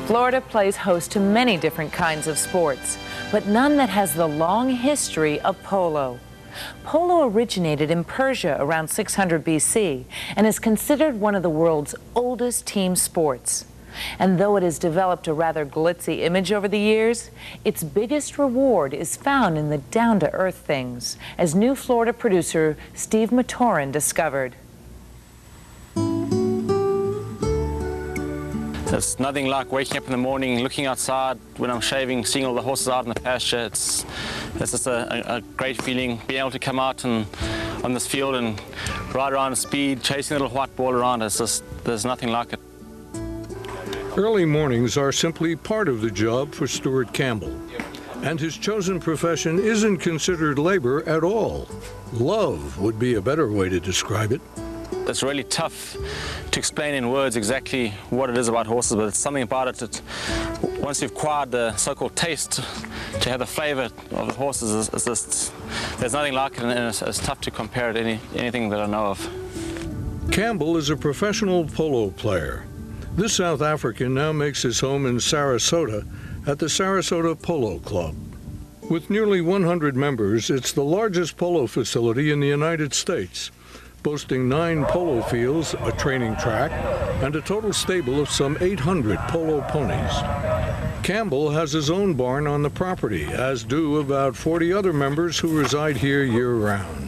Florida plays host to many different kinds of sports, but none that has the long history of polo. Polo originated in Persia around 600 BC and is considered one of the world's oldest team sports. And though it has developed a rather glitzy image over the years, its biggest reward is found in the down-to-earth things, as new Florida producer Steve Matoran discovered. There's nothing like waking up in the morning, looking outside when I'm shaving, seeing all the horses out in the pasture. It's just a great feeling, being able to come out and on this field and ride around at speed, chasing the little white ball around. There's nothing like it. Early mornings are simply part of the job for Stuart Campbell. And his chosen profession isn't considered labor at all. Love would be a better way to describe it. It's really tough to explain in words exactly what it is about horses, but it's something about it that once you've acquired the so-called taste to have the flavor of the horses, it's just, there's nothing like it, and it's tough to compare it to anything that I know of. Campbell is a professional polo player. This South African now makes his home in Sarasota at the Sarasota Polo Club. With nearly 100 members, it's the largest polo facility in the United States, boasting 9 polo fields, a training track, and a total stable of some 800 polo ponies. Campbell has his own barn on the property, as do about 40 other members who reside here year-round.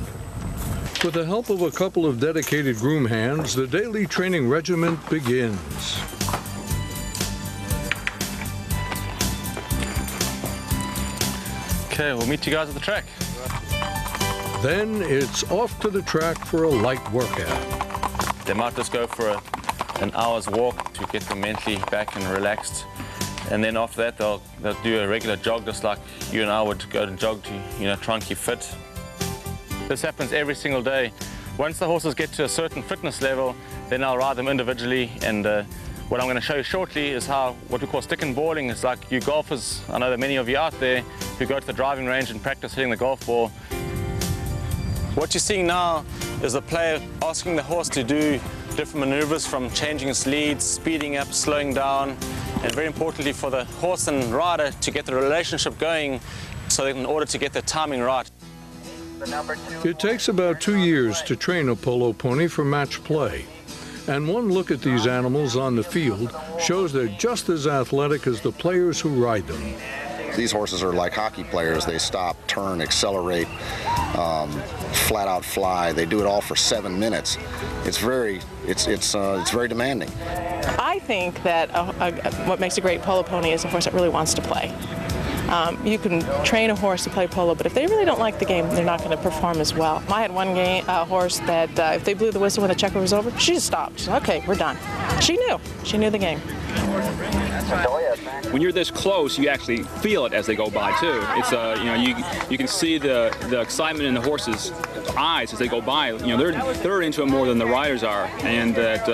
With the help of a couple of dedicated groom hands, the daily training regimen begins. Okay, we'll meet you guys at the track. Then it's off to the track for a light workout. They might just go for an hour's walk to get them mentally back and relaxed. And then after that, they'll do a regular jog, just like you and I would go and jog to, try and keep fit. This happens every single day. Once the horses get to a certain fitness level, then I'll ride them individually. And what I'm going to show you shortly is how what we call stick and balling is like you golfers. I know that many of you out there who go to the driving range and practice hitting the golf ball. What you're seeing now is the player asking the horse to do different maneuvers, from changing its lead, speeding up, slowing down, and very importantly for the horse and rider to get the relationship going, so that in order to get the timing right. It takes about 2 years to train a polo pony for match play. And one look at these animals on the field shows they're just as athletic as the players who ride them. These horses are like hockey players. They stop, turn, accelerate, flat out fly. They do it all for 7 minutes. It's very demanding. I think that what makes a great polo pony is a horse that really wants to play. You can train a horse to play polo, but if they really don't like the game, they're not going to perform as well. I had one horse that if they blew the whistle when the checker was over, she just stopped. She said, okay, we're done. She knew the game. When you're this close, you actually feel it as they go by too. It's you can see the excitement in the horses' eyes as they go by. They're into it more than the riders are, and that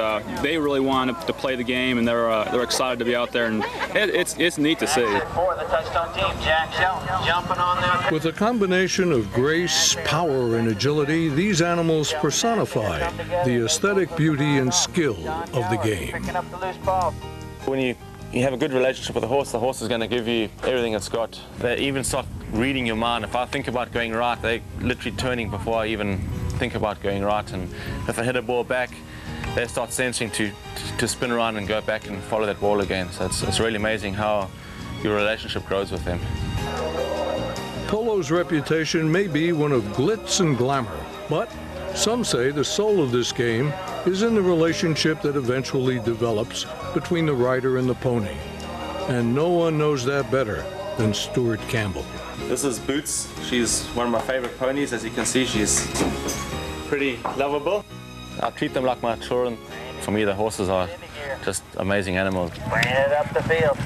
they really want to play the game, and they're excited to be out there, and it's neat to see. With a combination of grace, power, and agility, these animals personify the aesthetic beauty and skill of the game. When you have a good relationship with the horse is going to give you everything it's got. They even start reading your mind. If I think about going right, they're literally turning before I even think about going right. And if I hit a ball back, they start sensing to spin around and go back and follow that ball again. So it's really amazing how your relationship grows with them. Polo's reputation may be one of glitz and glamour, but some say the soul of this game is in the relationship that eventually develops between the rider and the pony. And no one knows that better than Stuart Campbell. This is Boots. She's one of my favorite ponies. As you can see, she's pretty lovable. I treat them like my children. For me, the horses are just amazing animals. Bring it up the field.